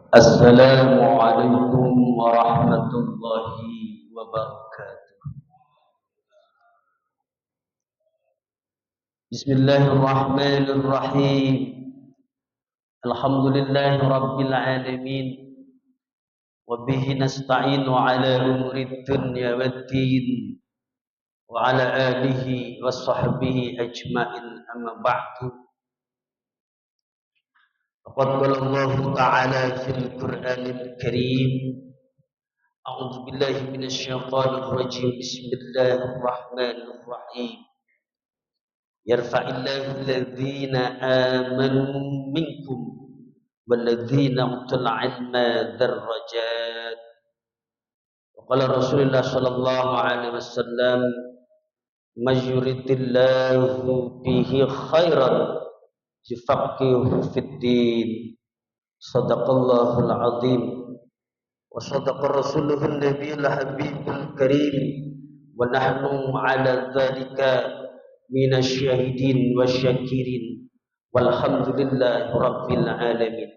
Assalamualaikum warahmatullahi wabarakatuh. Bismillahirrahmanirrahim. Alhamdulillahi rabbil alamin. Wa bihi nasta'inu ala umuri dunya waddin. Wa ala alihi wa sahbihi ajma'in amma ba'du. Faqad qala Allah ta'ala fil Qur'anil Karim. A'udzu billahi minasy syaithanir rajim. Bismillahirrahmanirrahim. Yarfa'illahu alladhina amanu minkum walladhina utul 'ilma darajat. Wa qala Rasulullah sallallahu alaihi wasallam majyuritillahu bihi khairan yufaqihu fid din. Shadaqallahul 'azim wa sadaqa rasuluhun nabiyul habibul karim wa nahnu 'ala dzalika minasyahidin wasyakirin walhamdulillahi rabbil alamin.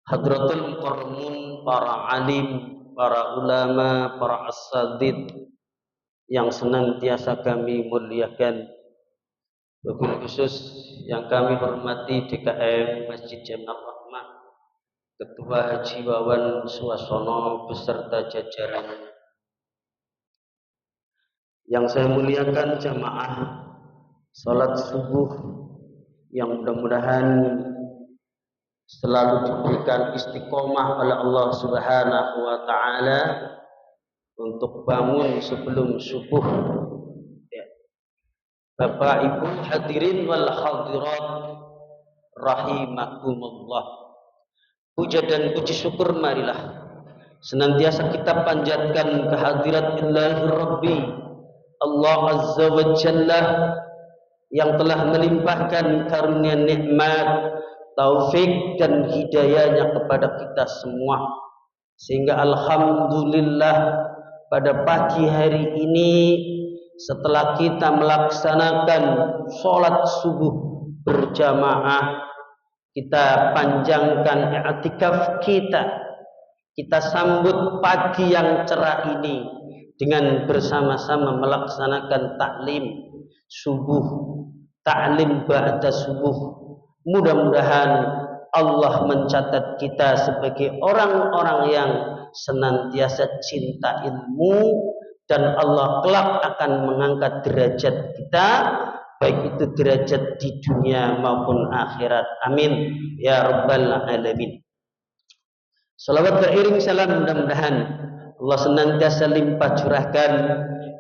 Hadratul mukarramun, para alim, para ulama, para asatidz yang senantiasa kami muliakan, wabil khusus yang kami hormati DKM Masjid Jami'ah Rahmah, Ketua Haji Wawan Suwasono beserta jajarannya. Yang saya muliakan jamaah salat subuh yang mudah-mudahan selalu diberikan istiqomah oleh Allah Subhanahu wa taala untuk bangun sebelum subuh. Ya. Bapak Ibu hadirin wal hadirat rahimakumullah. Puja dan puji syukur marilah senantiasa kita panjatkan kehadirat Ilahi Rabbi Allah Azza wa Jalla yang telah melimpahkan karunia nikmat, taufik dan hidayahnya kepada kita semua, sehingga alhamdulillah pada pagi hari ini setelah kita melaksanakan sholat subuh berjamaah, kita panjangkan i'tikaf kita sambut pagi yang cerah ini dengan bersama-sama melaksanakan taklim subuh, taklim ba'da subuh. Mudah-mudahan Allah mencatat kita sebagai orang-orang yang senantiasa cinta ilmu, dan Allah kelak akan mengangkat derajat kita, baik itu derajat di dunia maupun akhirat. Amin ya rabbal alamin. Salawat beriring salam mudah-mudahan Allah senantiasa limpah curahkan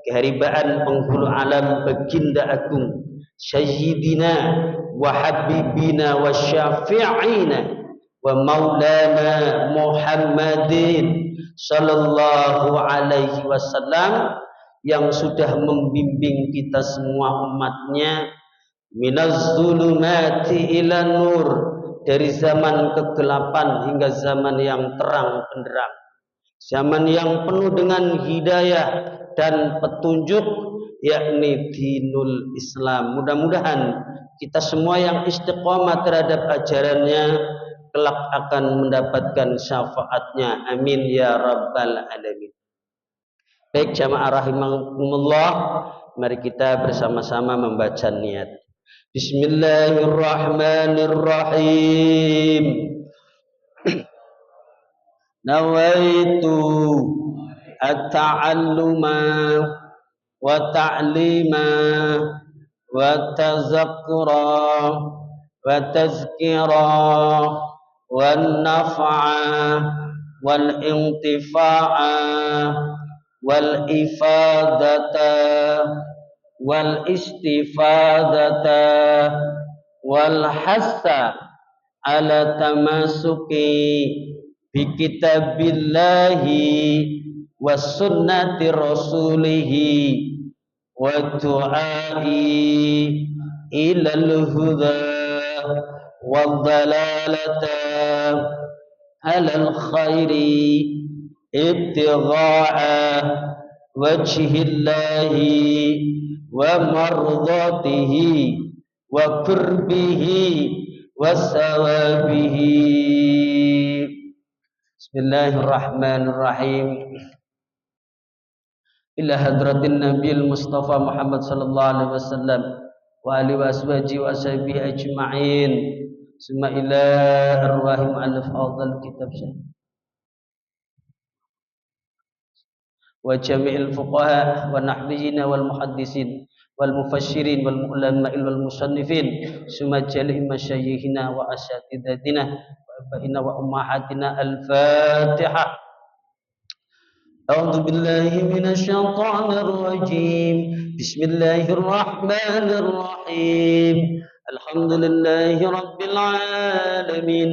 keharibaan penghulu alam baginda agung Sayyidina wa habibina wa syafi'ina wa maulana Muhammadin sallallahu alaihi wasallam, yang sudah membimbing kita semua umatnya minaz zulumati ila nur, dari zaman kegelapan hingga zaman yang terang benderang, zaman yang penuh dengan hidayah dan petunjuk, yakni dinul Islam. Mudah-mudahan kita semua yang istiqomah terhadap ajarannya kelak akan mendapatkan syafaatnya. Amin ya rabbal alamin. Baik jamaah rahimakumullah, mari kita bersama-sama membaca niat. Bismillahirrahmanirrahim. Nawaitu at-ta'alluma wa ta'lima wa tazakkura wa tazkira wa naf'a wal intifa'a wal ifadata wal istifadata wal hassa ala tamasuki bi kitabillahi wa sunnati rasulihi wa du'ai ilal huda wa dhalalata alal khairi ibtigha'a wajhillahi wa mardatihi wa qurbihi wa sawabihi. Bismillahirrahmanirrahim. Ila hadratin Nabil Mustafa Muhammad sallallahu alaihi wasallam wa alihi washabihi wa sahbihi ajma'in. Summa ila arwahi mu'allif afdal kitab syekh wa jami'il fuqaha wa nahwiyyin wal muhaddisin wal mufassirin wal ulama'il wal musannifin. Summa jali' masyayikhina wa asyatidatina wa abaina wa ummahatina. Al-Fatihah. أعوذ بالله من الشيطان الرجيم. بسم الله الرحمن الرحيم. الحمد لله رب العالمين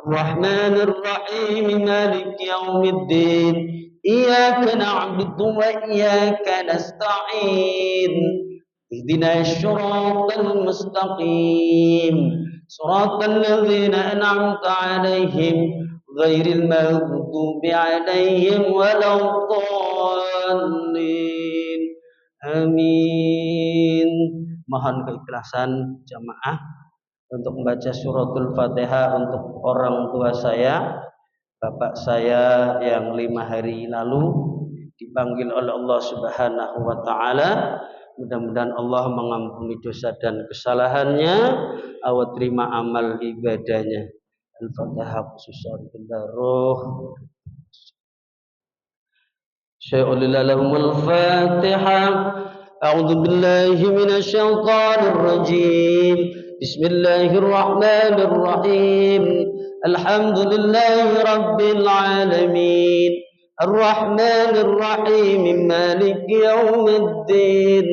الرحمن الرحيم مالك يوم الدين إياك نعبد وإياك نستعين اهدنا الصراط المستقيم صراط الذين أنعمت عليهم غير المغضوب عليهم ولا الضالين. Amin. Mohon keikhlasan jamaah untuk membaca suratul Fatihah untuk orang tua saya, bapak saya yang 5 hari lalu dipanggil oleh Allah Subhanahu wa taala. Mudah-mudahan Allah mengampuni dosa dan kesalahannya, Allah terima amal ibadahnya. Al-Fatihah khususan roh. Syai'ulillah lahumul Fatihah. A'udzu billahi minasy syaithanir rajim. Bismillahirrahmanirrahim. Alhamdulillahi rabbil alamin. Ar-Rahmanir Rahim. Maliki yaumiddin.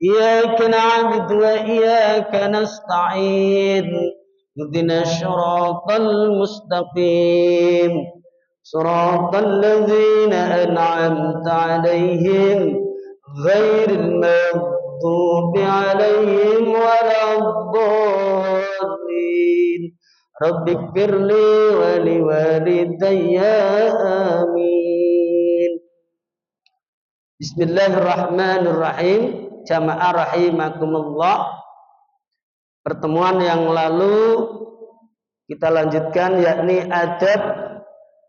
Iyyaka na'budu wa iyyaka nasta'in. اهدنا الصراط المستقيم صراط الذين أنعمت عليهم غير المغضوب عليهم ولا الضالين رب اغفر لي ولوالدي آمين. Bismillahirrahmanirrahim. Jamaah rahimakumullah. Pertemuan yang lalu kita lanjutkan yakni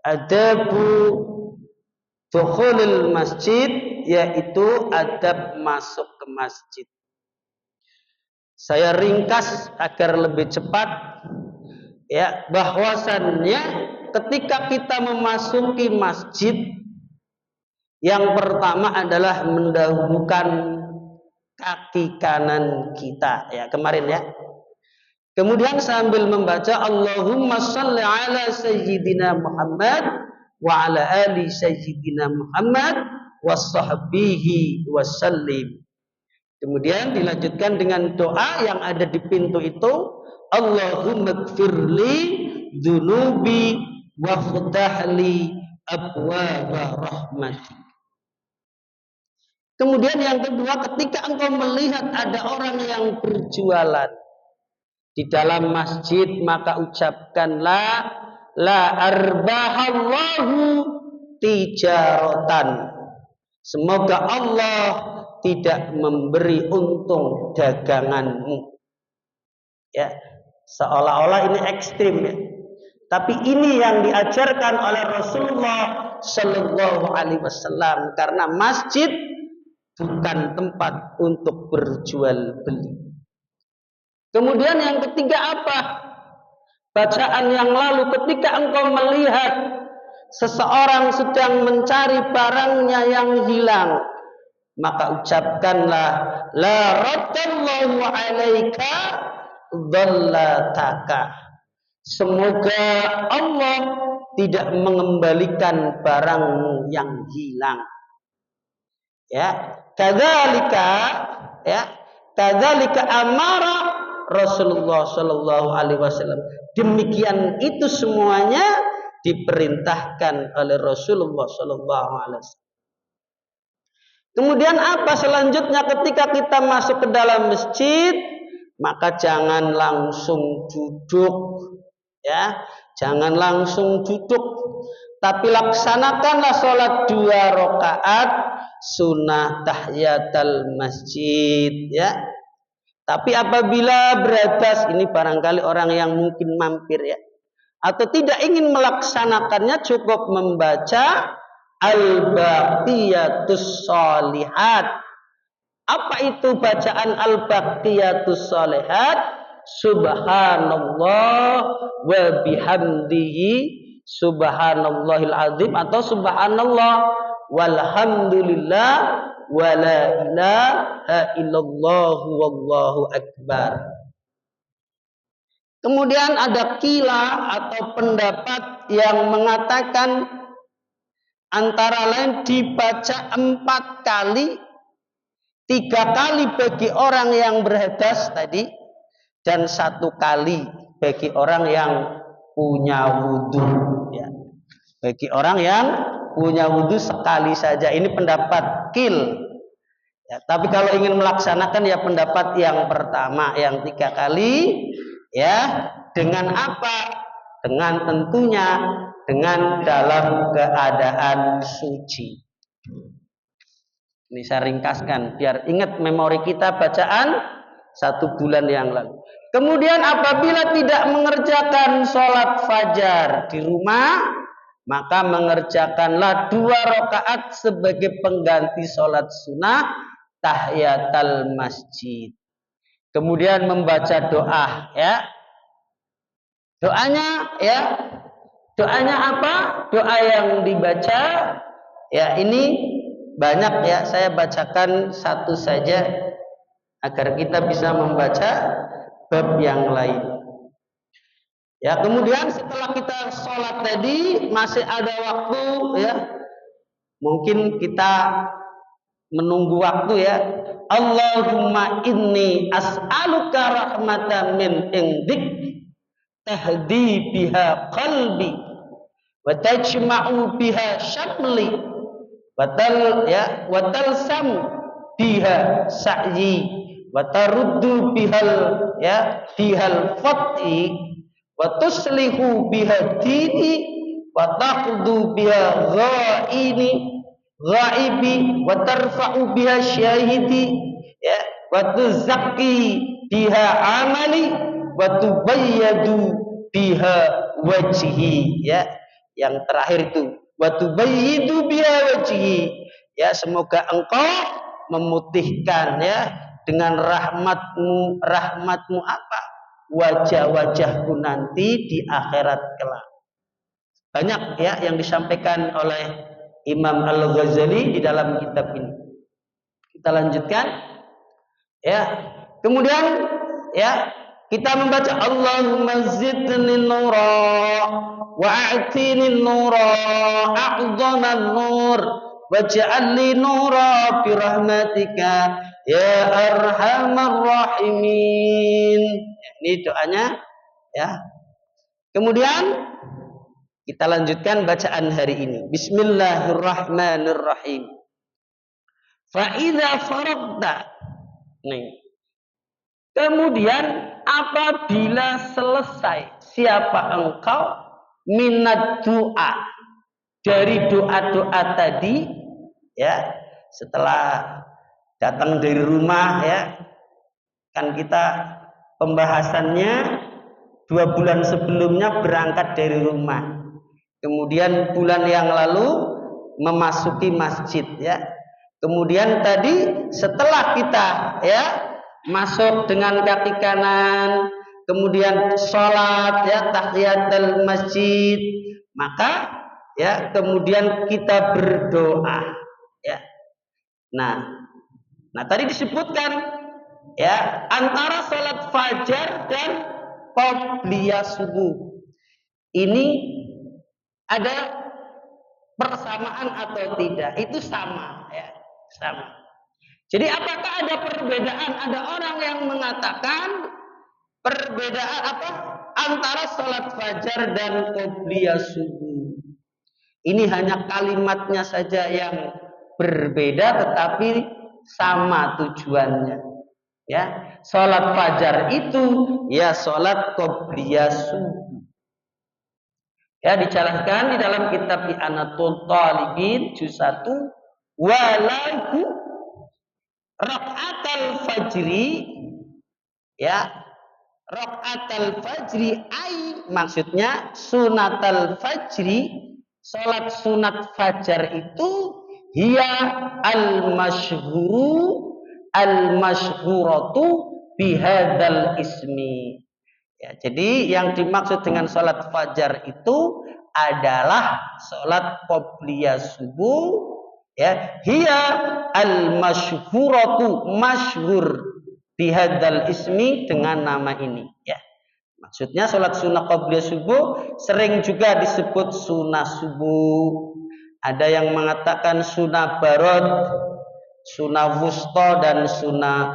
adabu dukhulil masjid, yaitu adab masuk ke masjid. Saya ringkas agar lebih cepat ya, bahwasannya ketika kita memasuki masjid, yang pertama adalah mendahulukan kaki kanan kita ya, kemarin ya. Kemudian sambil membaca Allahumma shalli ala sayyidina Muhammad wa ala ali sayyidina Muhammad wa sahbihi wasallim. Kemudian dilanjutkan dengan doa yang ada di pintu itu, Allahumma gfirli dunubi wa ftahli abwaaba rahmatik. Kemudian yang kedua, ketika engkau melihat ada orang yang berjualan di dalam masjid, maka ucapkanlah la arbahallahu tijaratan. Semoga Allah tidak memberi untung daganganmu. Ya, seolah-olah ini ekstrim ya. Tapi ini yang diajarkan oleh Rasulullah Shallallahu Alaihi Wasallam, karena masjid bukan tempat untuk berjual beli. Kemudian yang ketiga apa? Bacaan yang lalu, ketika engkau melihat seseorang sedang mencari barangnya yang hilang, maka ucapkanlah la raddallahu alaika dhallataka. Semoga Allah tidak mengembalikan barangmu yang hilang. Ya, kadzalika ya, kadzalika amara Rasulullah Shallallahu Alaihi Wasallam. Demikian itu semuanya diperintahkan oleh Rasulullah Shallallahu Alaihi Wasallam. Kemudian apa selanjutnya? Ketika kita masuk ke dalam masjid, maka jangan langsung duduk, ya, jangan langsung duduk, tapi laksanakanlah sholat 2 rakaat sunnah tahiyatul masjid, ya. Tapi apabila beratas, ini barangkali orang yang mungkin mampir ya, atau tidak ingin melaksanakannya, cukup membaca al-baqiyatus sholihat. Apa itu bacaan al-baqiyatus sholihat? Subhanallah wa bihamdihi subhanallahil azim, atau subhanallah walhamdulillah wa la ilaha illallah wallahu akbar. Kemudian ada qila atau pendapat yang mengatakan antara lain dibaca 4 kali, 3 kali bagi orang yang berhadas tadi, dan 1 kali bagi orang yang punya wudhu. Ya. Bagi orang yang punya wudhu sekali saja. Ini pendapat qil. Ya, tapi kalau ingin melaksanakan ya pendapat yang pertama, yang 3 kali. Ya, dengan apa? Dengan tentunya dengan dalam keadaan suci. Ini saya ringkaskan biar ingat memori kita bacaan 1 bulan yang lalu. Kemudian apabila tidak mengerjakan sholat fajar di rumah, maka mengerjakanlah 2 rakaat sebagai pengganti sholat sunnah tahiyatul masjid. Kemudian membaca doa, ya. Doanya, ya. Doanya apa? Doa yang dibaca, ya, ini banyak, ya. Saya bacakan 1 saja agar kita bisa membaca bab yang lain. Ya, kemudian setelah kita sholat tadi masih ada waktu, ya. Mungkin kita menunggu waktu, ya. Allahumma inni as'aluka rahmatan min indik tahdi biha qalbi wa tajma'u biha syamli wa talsam biha sa'yi wa taruddu bihal, ya, bihal fat'i wa tuslihu biha dini wa taqdu biha ghaibi wa tarfa'u biha syahidi, ya, wa tuzakki biha amali wa tubayyadu biha wajhi, ya. Yang terakhir itu wa tubayyidu biha wajhi, ya, semoga engkau memutihkan, ya, dengan rahmatmu apa? Wajah-wajahku nanti di akhirat kelak. Banyak, ya, yang disampaikan oleh Imam Al-Ghazali di dalam kitab ini. Kita lanjutkan, ya. Kemudian, ya, kita membaca Allahumma zidni nura wa a'tini nura a'dhaman nur waj'alni nura bi rahmatika ya arhamar rahimin. Ini doanya, ya. Kemudian kita lanjutkan bacaan hari ini. Bismillahirrahmanirrahim. Fa idza faragta. Nih. Kemudian apabila selesai siapa engkau minat doa, dari doa-doa tadi, ya, setelah datang dari rumah, ya, kan kita pembahasannya 2 bulan sebelumnya berangkat dari rumah. Kemudian bulan yang lalu memasuki masjid, ya. Kemudian tadi setelah kita, ya, masuk dengan kaki kanan, kemudian sholat, ya, tahiyatul masjid, maka, ya, kemudian kita berdoa, ya. Nah tadi disebutkan, ya, antara sholat fajar dan qobliyah subuh ini ada persamaan atau tidak? Itu sama, ya, sama. Jadi apakah ada perbedaan? Ada orang yang mengatakan perbedaan apa antara sholat fajar dan qobliyah subuh. Ini hanya kalimatnya saja yang berbeda, tetapi sama tujuannya. Ya, sholat fajar itu, ya, sholat qobliyah subuh. Ya, dijelaskan di dalam kitab I'anatul Talibin juz 1, walahu rakaatul fajri, ya, rakaatul fajri ai maksudnya sunatal fajri, salat sunat fajar itu hiya al-masyhuratu bihadzal ismi. Ya, jadi yang dimaksud dengan salat fajar itu adalah salat qobliyah subuh, ya, hiya al-masyhuratu, masyhur bihadzal ismi, dengan nama ini, ya. Maksudnya sholat sunnah qobliyah subuh sering juga disebut sunnah subuh. Ada yang mengatakan sunnah barod, sunnah wusta, dan sunnah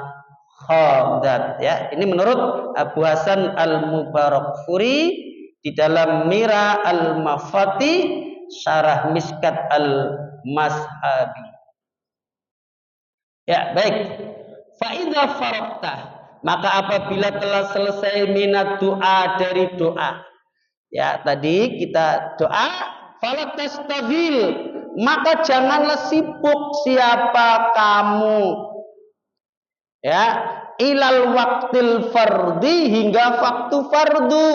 khadat. Ya, ini menurut Abu Hasan Al-Mubarakfuri di dalam Mira Al-Mafati Syarah Miskat Al-Mazhabi. Ya, baik. Fa idza faraqta, maka apabila telah selesai minat doa, dari doa, ya tadi kita doa, fala tastaghil, maka janganlah sibuk siapa kamu, ya, ilal waktil fardi, hingga waktu fardu,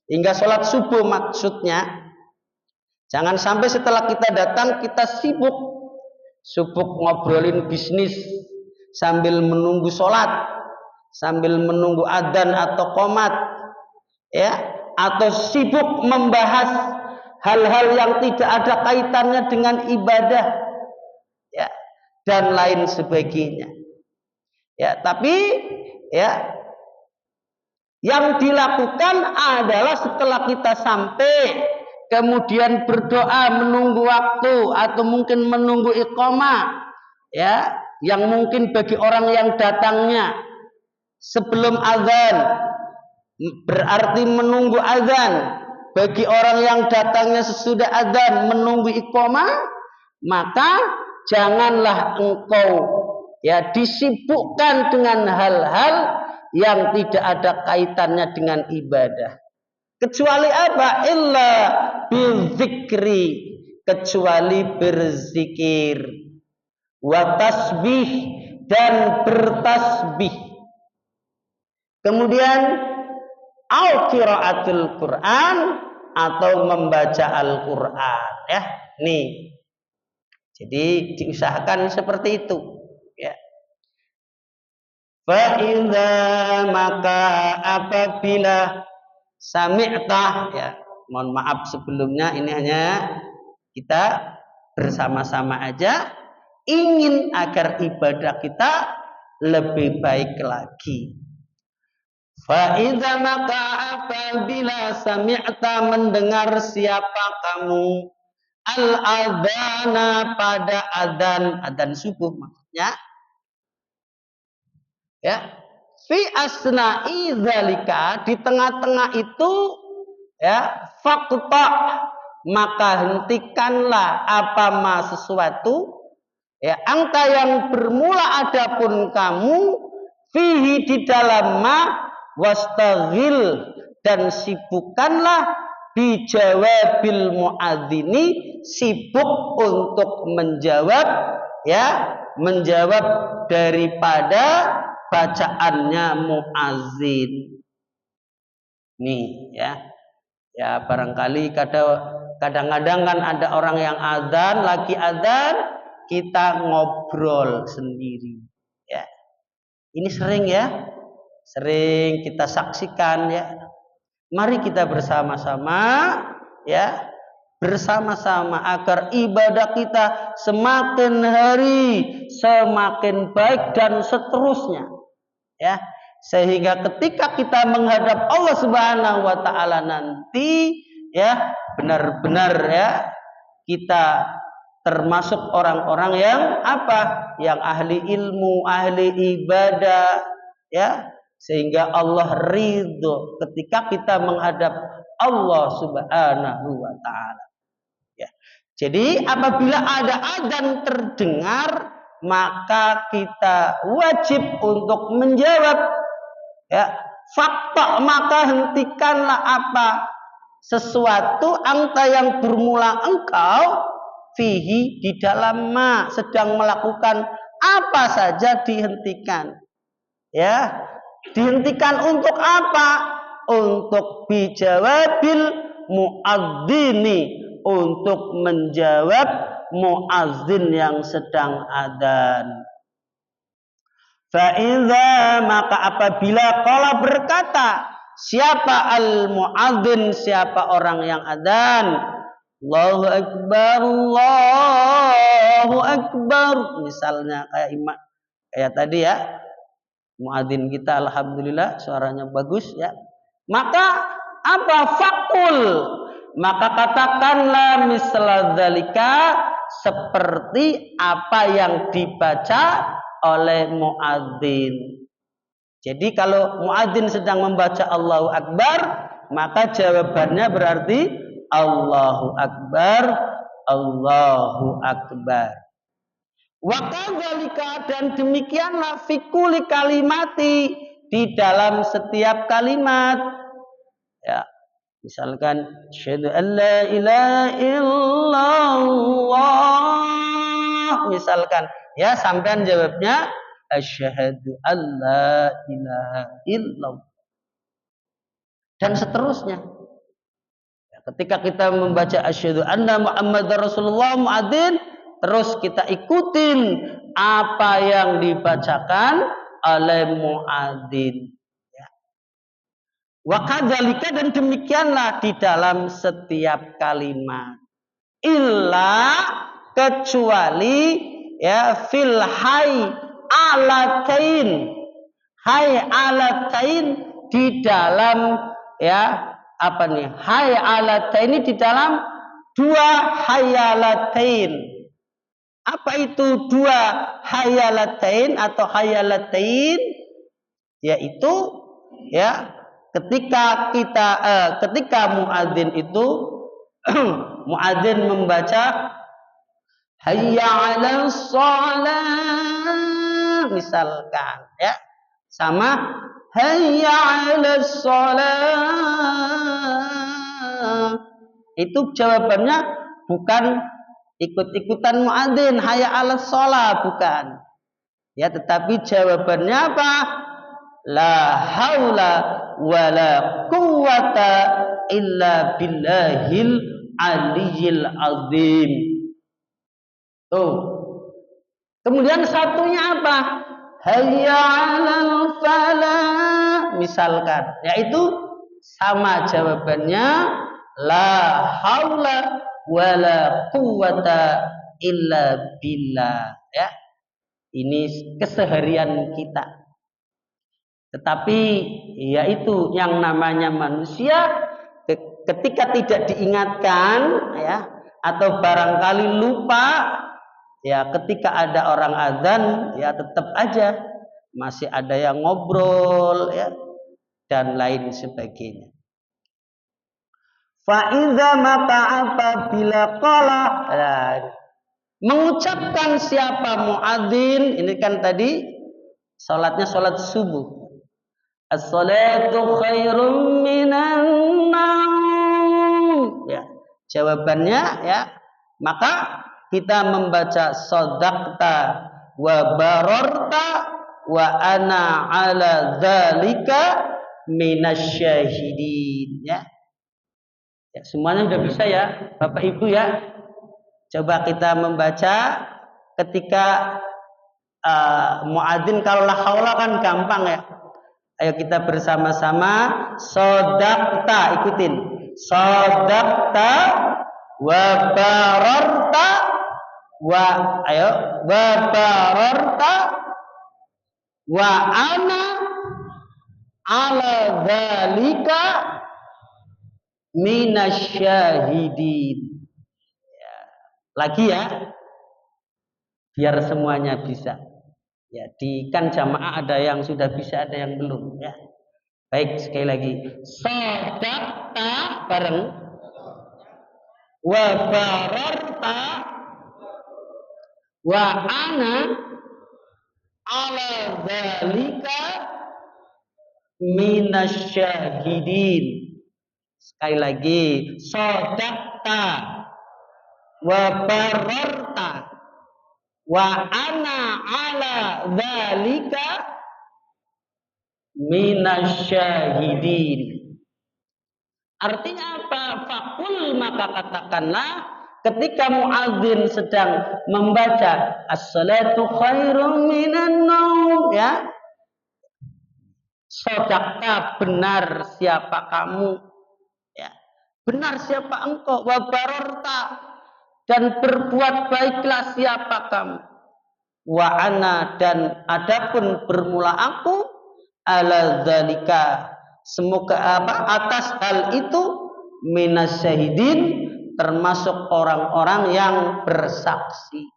hingga sholat subuh. Maksudnya jangan sampai setelah kita datang kita sibuk ngobrolin bisnis sambil menunggu sholat, sambil menunggu adzan atau qomat, ya, atau sibuk membahas hal-hal yang tidak ada kaitannya dengan ibadah, ya, dan lain sebagainya. Ya, tapi ya yang dilakukan adalah setelah kita sampai, kemudian berdoa menunggu waktu atau mungkin menunggu iqamah, ya, yang mungkin bagi orang yang datangnya sebelum azan berarti menunggu azan, bagi orang yang datangnya sesudah azan menunggu iqamah, maka janganlah engkau, ya, disibukkan dengan hal-hal yang tidak ada kaitannya dengan ibadah. Kecuali apa? Illa bizikri, kecuali berzikir, wa tasbih, dan bertasbih. Kemudian au qiraatul Quran, atau membaca Al-Quran, ya. Nih, jadi diusahakan seperti itu, ya. Fa idza, maka apabila sami'ta, ya, mohon maaf sebelumnya, ini hanya kita bersama-sama aja ingin agar ibadah kita lebih baik lagi. Fa idza, maka apabila sami'ta, mendengar siapa kamu, al-adzana, pada adzan subuh maksudnya, ya, fi asna'i zalika, di tengah-tengah itu, ya, faqta, maka hentikanlah apa ma sesuatu, ya, angka yang bermula adapun kamu, fihi, di dalam ma, wastaghil, dan sibukkanlah, bijawabil muadzini, sibuk untuk menjawab, ya, menjawab daripada bacaannya muadzin. Nih, ya, ya, barangkali kadang-kadang kan ada orang yang adzan, lagi adzan kita ngobrol sendiri, ya. Ini sering, ya, sering kita saksikan, ya. Mari kita bersama-sama, ya, bersama-sama agar ibadah kita semakin hari semakin baik dan seterusnya, ya, sehingga ketika kita menghadap Allah Subhanahu wa taala nanti, ya, benar-benar, ya, kita termasuk orang-orang yang apa? Yang ahli ilmu, ahli ibadah, ya, sehingga Allah ridho ketika kita menghadap Allah Subhanahu wa taala, ya. Jadi apabila ada adzan terdengar, maka kita wajib untuk menjawab, ya, fakta, maka hentikanlah apa sesuatu angka yang bermula engkau, fihi, di dalam ma, sedang melakukan apa saja dihentikan, ya. Dihentikan untuk apa? untuk bijawabil muadzini, untuk menjawab muadzin yang sedang adzan. Fa'idha, maka apabila qala berkata siapa al-muadzin, siapa orang yang adzan, Allahu Akbar, Allahu Akbar, misalnya kayak tadi ya, muadzin kita alhamdulillah suaranya bagus ya, maka apa, fakul, maka katakanlah misal dzalika, seperti apa yang dibaca oleh muadzin. Jadi kalau muadzin sedang membaca Allahu Akbar, maka jawabannya berarti Allahu Akbar, Allahu Akbar. Wa kadzalika, dan demikianlah fi kulli kalimati, di dalam setiap kalimat. Ya, misalkan asyhadu an la ilaha illallah, misalkan ya, sampean jawabnya asyhadu an la ilaha illallah, dan seterusnya. Ketika kita membaca asyhadu anna Muhammadar Rasulullah, muadzin, terus kita ikutin apa yang dibacakan oleh muadzin. Ya. Wa kadzalika, dan demikianlah di dalam setiap kalimat. Illa, kecuali ya, fil hayy alatain, hayy alatain, di dalam ya, apa nih, hayalatain, ini di dalam dua hayalatain. Apa itu dua hayalatain atau hayalatain? Yaitu ya, ketika muadzin itu muadzin membaca hayya 'alas shalah, misalkan ya, sama hayya 'alas shalah, itu jawabannya bukan ikut-ikutan muadzin hayya 'alas shalah, bukan ya, tetapi jawabannya apa, la haula wala quwwata illa billahil aliyyil azim. Tuh. Kemudian satunya apa, hayya 'alal falah, misalkan, yaitu sama jawabannya la haula wala quwwata illa billah ya. Ini keseharian kita. Tetapi yaitu yang namanya manusia, ketika tidak diingatkan ya, atau barangkali lupa ya, ketika ada orang azan ya, tetap aja masih ada yang ngobrol ya, dan lain sebagainya. Fa'idha, maka apabila qala, mengucapkan siapa muadzin, ini kan tadi salatnya salat subuh, as-salatu khairum minan naum ya, jawabannya ya, maka kita membaca shadaqta wa bararta wa ana ala dzalika minasyahidin ya. Ya, semuanya sudah bisa ya Bapak Ibu ya. Coba kita membaca ketika muadzin, kalau la haula kan gampang ya. Ayo kita bersama-sama, shadaqta, ikutin, shadaqta wa bararta wa, ayo, wa bararta wa ana ala dzalika minasyahidin ya. Lagi ya, biar semuanya bisa ya, di kan jamaah ada yang sudah bisa, ada yang belum ya. Baik, sekali lagi, shadaqta bareng, wa bararta wa ana ala dzalika minasyahidin. Sekali lagi, shadaqta wa bararta wa ana ala dzalika minasyahidin. Artinya apa? Fakul, maka katakanlah ketika muadzin sedang membaca as-salatu khairum minan naum, ya, sodakta, benar siapa kamu, ya, benar siapa engkau, wabarorta, dan berbuat baiklah siapa kamu, wa ana, dan adapun bermula aku, ala dzalika, semoga atas hal itu, minas syahidin, termasuk orang-orang yang bersaksi.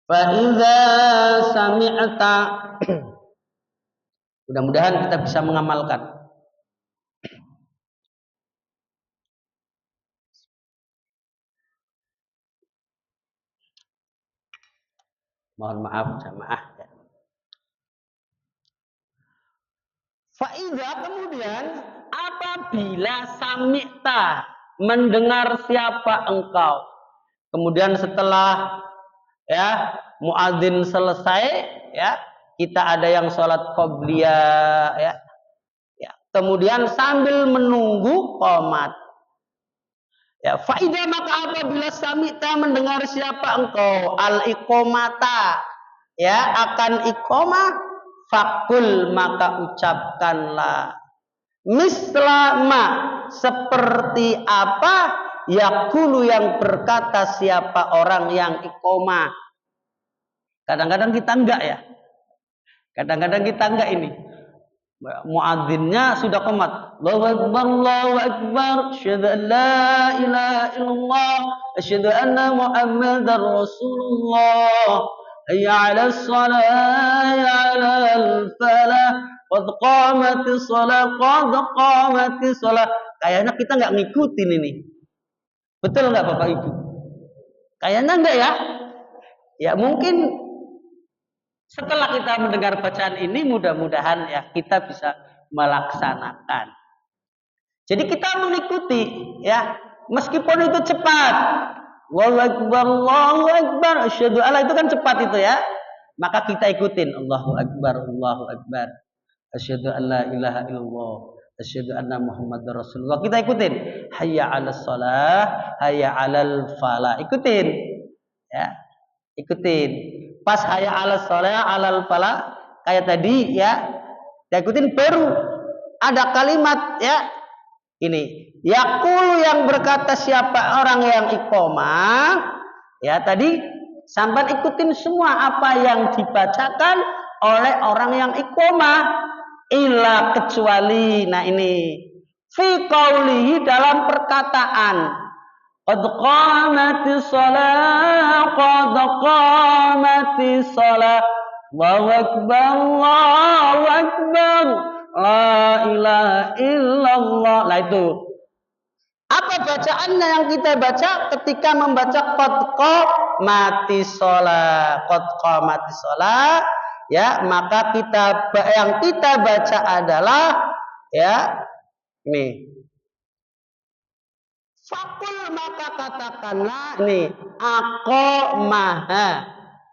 Fa idza sami'ta, mudah-mudahan kita bisa mengamalkan. Mohon maaf jamaah. Faiza, kemudian apabila sami'ta, mendengar siapa engkau. Kemudian setelah ya muadzin selesai, ya, kita ada yang sholat qobliyah, ya. Ya, kemudian sambil menunggu qomat. Ya, faiza, maka apabila sami'ta, mendengar siapa engkau al iqomata, ya, akan iqomah, fakul, maka ucapkanlah mislama, seperti apa yakulu, yang berkata siapa orang yang iqomah. Kadang-kadang kita enggak, ya, kadang-kadang kita enggak ini. Muadzinnya sudah qomat, Allahu akbar, Allahu akbar, asyhadu an la ilaha illallah, asyhadu anna muhammadar rasulullah, hayya 'alas shalah, hayya 'alal falah, qad qamatis shalah, qad qamatis shalah. Kayaknya kita nggak ngikutin ini. Betul nggak Bapak Ibu? Kayaknya enggak, ya? Ya mungkin setelah kita mendengar bacaan ini, mudah-mudahan ya kita bisa melaksanakan. Jadi kita mengikuti, ya, meskipun itu cepat. Allahu akbar, Allahu akbar, asyhadu alla, itu kan cepat itu, ya. Maka kita ikutin Allahu akbar, Allahu akbar, asyhadu alla ilaha illallah, asyhadu anna muhammadar rasulullah. Kita ikutin. Hayya 'alas shalah, hayya 'alal falah. Ikutin. Ya. Ikutin. Pas hayya 'alas shalah, 'alal falah kayak tadi, ya. Kita ikutin, baru ada kalimat, ya. Ini yaqulu, yang berkata siapa orang yang iqomah, ya, tadi sampai ikutin semua apa yang dibacakan oleh orang yang iqomah, illa, kecuali, nah ini, fi qaulihi, dalam perkataan, qad qamatis shalah, qad qamatis shalah, Allahu akbar, Allahu akbar, la ilaha illallah. Nah itu. Apa bacaannya yang kita baca ketika membaca qad qamatis shalah, qad qamatis shalah, ya, maka yang kita baca adalah, ya, ini. Fakul, maka katakanlah, ini, aqamaha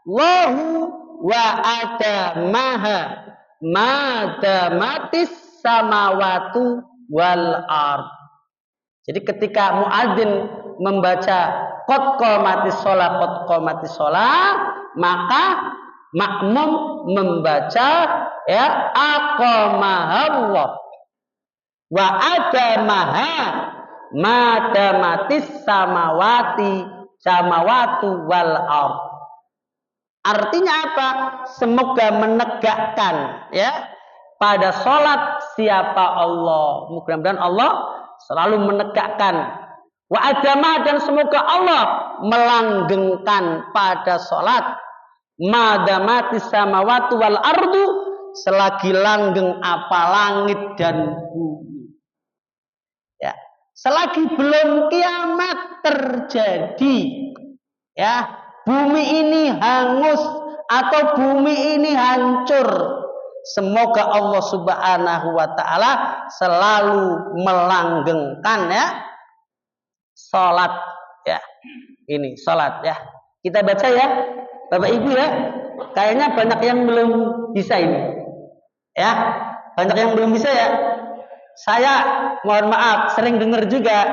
Allahu wa adamaha madamatis samawatu wal ard. Jadi ketika muadzin membaca qad qamatis shalah, qad qamatis shalah, maka makmum membaca, ya, aqamahallah wa adamaha madamatis samawatu wal ard. Artinya apa? Semoga menegakkan, ya, pada sholat siapa Allah. Mudah-mudahan Allah selalu menegakkan. Wa adama, dan semoga Allah melanggengkan pada sholat madamatis samawati wal ardu, selagi langgeng apa langit dan bumi. Ya, selagi belum kiamat terjadi, ya, bumi ini hangus atau bumi ini hancur, semoga Allah Subhanahu wa ta'ala selalu melanggengkan, ya, salat, ya. Ini salat, ya. Kita baca, ya, Bapak Ibu, ya. Kayaknya banyak yang belum bisa ini. Ya. Banyak yang belum bisa, ya. Saya mohon maaf sering dengar juga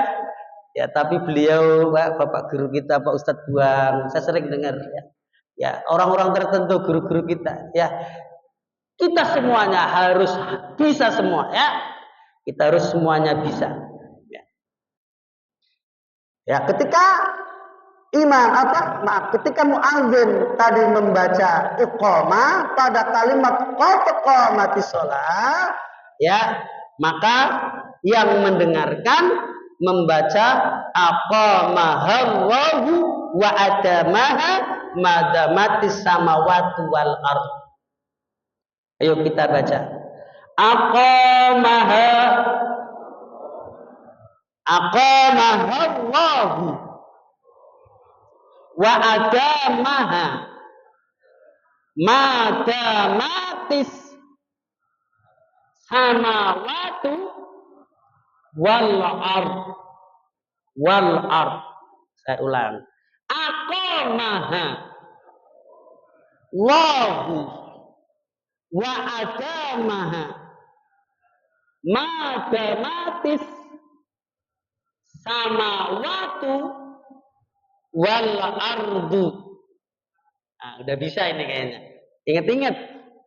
ya, tapi beliau Bapak guru kita Pak Ustadz Buang, saya sering dengar ya. Ya, orang-orang tertentu guru-guru kita ya. Kita semuanya harus bisa semua ya. Kita harus semuanya bisa. Ya, ya ketika ketika muadzin tadi membaca iqamah pada kalimat qad qamatis shalah, ya, maka yang mendengarkan membaca aqamahallahu wa adamaha madamatis samawati wal ard. Ayo kita baca. Aqamahallahu wa adamaha madamatis samawati wal ard. Saya ulang. Aqamaha Allahu wa adamaha madamatis samawati wal ardu. Nah, udah bisa ini kayaknya. Ingat-ingat.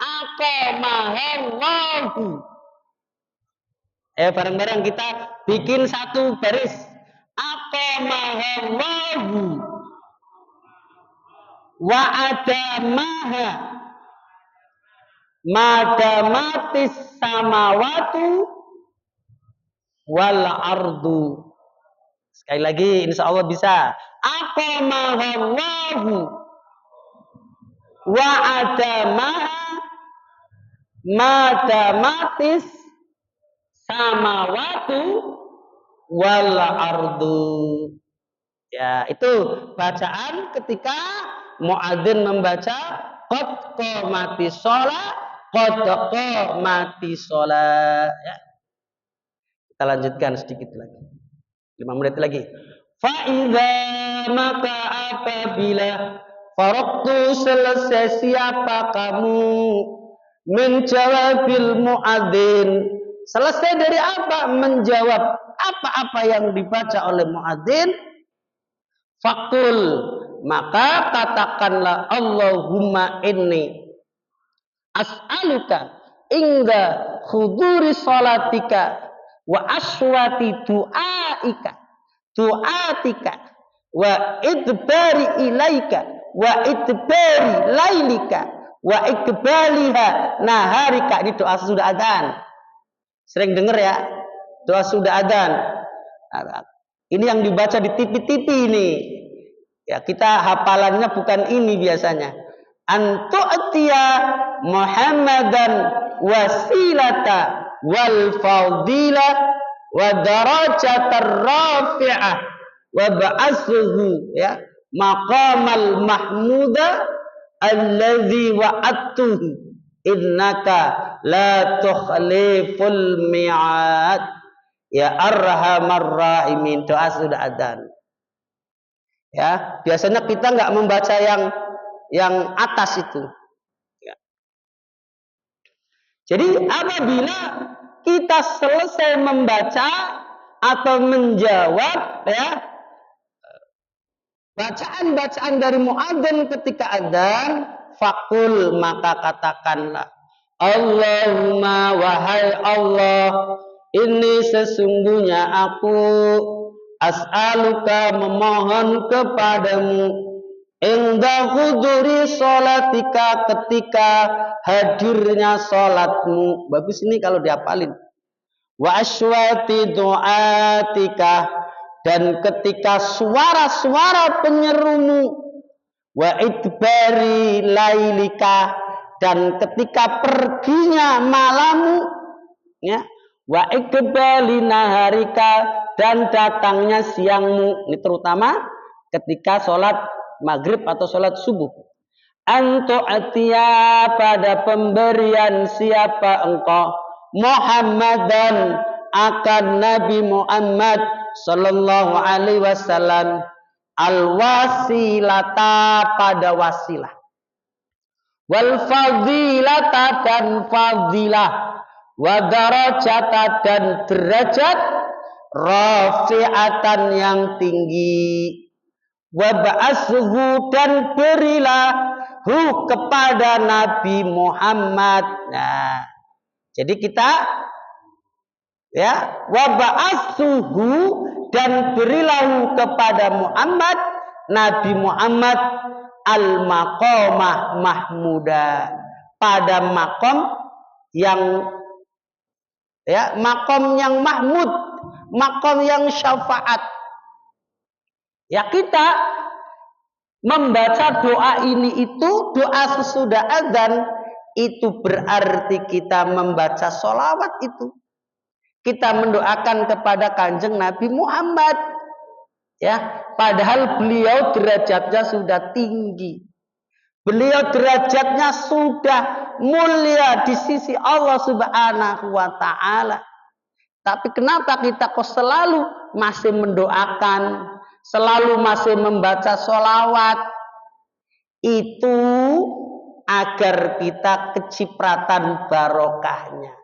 Aqamahallahu. Bareng-bareng kita bikin satu baris. Aqamahallahu wa adamaha madamatis samawati wal ardu. Sekali lagi insya Allah bisa. Aqamahallahu wa adamaha madamatis samawati wal ardu. Ya, itu bacaan ketika muadzin membaca qad qamatis shalah, qad qamatis shalah. Ya. Kita lanjutkan sedikit lagi. 5 menit lagi. Fa'idha maka apabila faraqtu selesai siapa kamu menjawabil muadzin. Selesai dari apa? Menjawab apa-apa yang dibaca oleh muadzin. Faqul, maka katakanlah Allahumma inni as'aluka inda huduri salatika wa aswati du'atika wa idbari ilaika wa idbari lailika wa ikbaliha naharika. Ini doa sudah adzan. Sering dengar ya, doa sudah adzan. Ini yang dibaca di TV-TV ini. Ya, kita hafalannya bukan ini biasanya. Antu'tiya Muhammadan wasilata wal fadila wa darajatar rafi'ah wa ba'asuhu ya maqamal mahmuda alladzi wa'adtuhu innaka la tukhliful mi'ad ya arhamar rahimin. Doa sudah adzan. Ya, biasanya kita nggak membaca yang atas itu. Ya. Jadi apabila kita selesai membaca atau menjawab ya bacaan-bacaan dari muadzin ketika adzan, faqul, maka katakanlah Allahumma, wahai Allah, ini sesungguhnya aku as'aluka, memohon kepadamu, inda huduri sholatika, ketika hadirnya sholatmu. Bagus ini kalau dihafalin. Wa aswati du'atika, dan ketika suara-suara penyerumu. Wa idbari lailika, dan ketika perginya malammu. Ya. Wa ikbali naharika, dan datangnya siangmu. Ini terutama ketika sholat maghrib atau sholat subuh. Antu'atiya, pada pemberian siapa engkau Muhammadan, akan Nabi Muhammad sallallahu alaihi wasallam, al-wasilata, pada wasilah, wal fadilata, dan fadilah, wa darajatan dan derajat rafi'atan yang tinggi, wa ba'ashu dan berilah hu kepada Nabi Muhammad. Nah, jadi kita ya, wa ba'ashu dan berilah kepada Muhammad, Nabi Muhammad, al maqamah mahmuda, pada makom yang ya, makom yang mahmud, makom yang syafaat. Ya, kita membaca doa ini itu, doa sesudah azan itu berarti kita membaca sholawat itu. Kita mendoakan kepada Kanjeng Nabi Muhammad. Ya, padahal beliau derajatnya sudah tinggi. Beliau derajatnya sudah mulia di sisi Allah Subhanahu wa taala. Tapi kenapa kita kok selalu masih mendoakan, selalu masih membaca sholawat? Itu agar kita kecipratan barokahnya.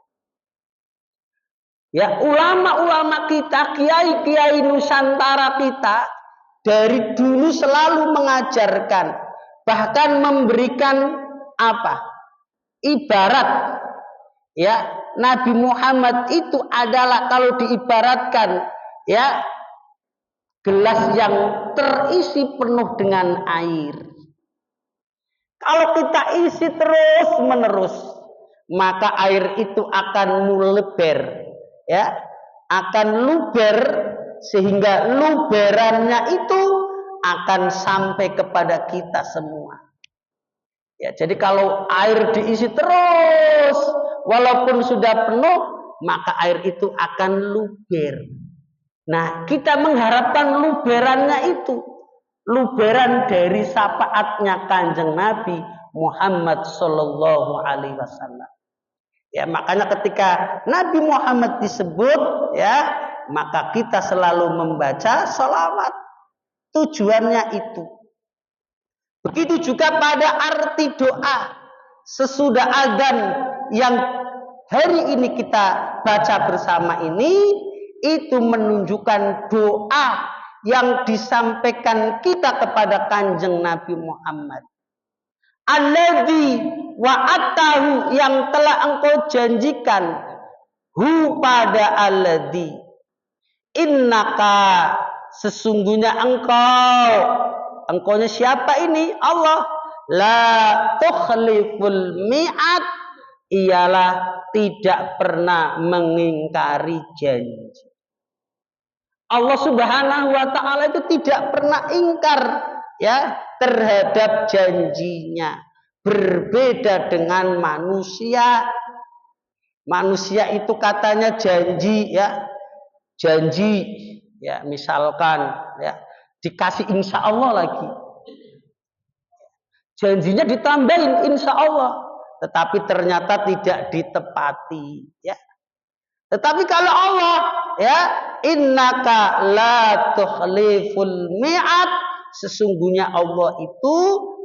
Ya, ulama-ulama kita, kiai-kiai Nusantara kita dari dulu selalu mengajarkan, bahkan memberikan apa? Ibarat. Ya, Nabi Muhammad itu adalah kalau diibaratkan ya, gelas yang terisi penuh dengan air. Kalau kita isi terus menerus, maka air itu akan melebar. Ya, akan luber, sehingga luberannya itu akan sampai kepada kita semua. Ya, jadi kalau air diisi terus, walaupun sudah penuh, maka air itu akan luber. Nah, kita mengharapkan luberannya itu, luberan dari syafaatnya Kanjeng Nabi Muhammad Sallallahu Alaihi Wasallam. Ya, makanya ketika Nabi Muhammad disebut, ya, maka kita selalu membaca sholawat. Tujuannya itu. Begitu juga pada arti doa sesudah adzan yang hari ini kita baca bersama ini, itu menunjukkan doa yang disampaikan kita kepada Kanjeng Nabi Muhammad. Alladzi wa'atahu, yang telah engkau janjikan, hu pada alladzi, innaka, sesungguhnya engkaunya siapa ini? Allah, la tukhliful mi'ad, ialah tidak pernah mengingkari janji. Allah Subhanahu wa taala itu tidak pernah ingkar ya terhadap janjinya. Berbeda dengan manusia. Manusia itu katanya janji ya. Janji ya, misalkan ya, dikasih insya Allah lagi. Janjinya ditambahin insya Allah, tetapi ternyata tidak ditepati ya. Tetapi kalau Allah ya, innaka la tukhliful mi'ad, sesungguhnya Allah itu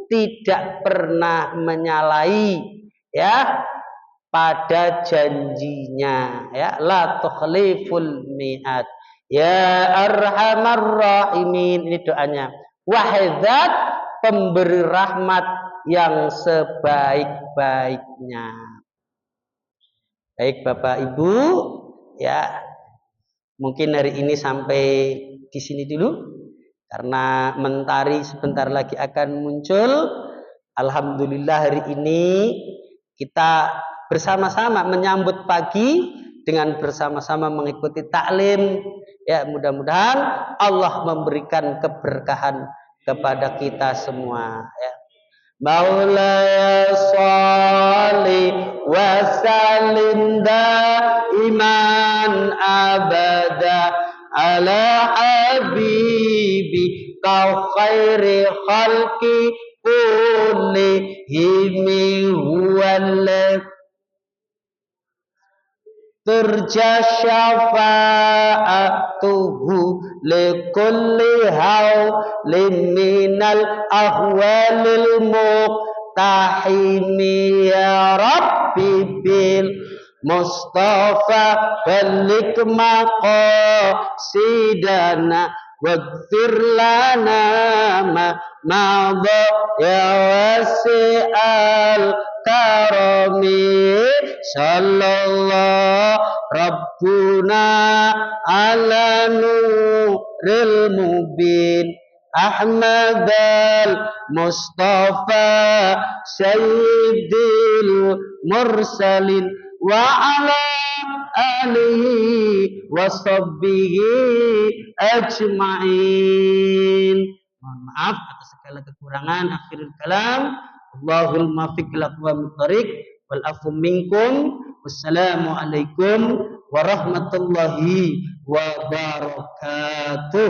tidak pernah menyalahi ya pada janjinya ya, la tukhliful mi'ad. Ya arhamar rahimin, ini doanya. Wahdzat, pemberi rahmat yang sebaik-baiknya. Baik Bapak Ibu, ya mungkin hari ini sampai di sini dulu, karena mentari sebentar lagi akan muncul. Alhamdulillah hari ini kita bersama-sama menyambut pagi dengan bersama-sama mengikuti taklim. Ya, mudah-mudahan Allah memberikan keberkahan kepada kita semua. Ya. Maulaya sholli wa sallim daiman abada ala habibi kau khairi khalqi kullihimi huwalladzi turja syafa'atuhu likulli hawlin minal ahwalil muqtahimi ya rabbi bil Mustafa balik maqasidana waghfir lana ma madha ya wasi'al karami sallallahu rabbuna ala nuril mubin Ahmad al-Mustafa Sayyidil Mursalin wa ala alihi wa sahbihi ajma'in. Mohon maaf atas segala kekurangan. Akhirul kalam. Allahul muwaffiq ila aqwamit thoriq wal afu minkum. Wassalamualaikum warahmatullahi wabarakatuh.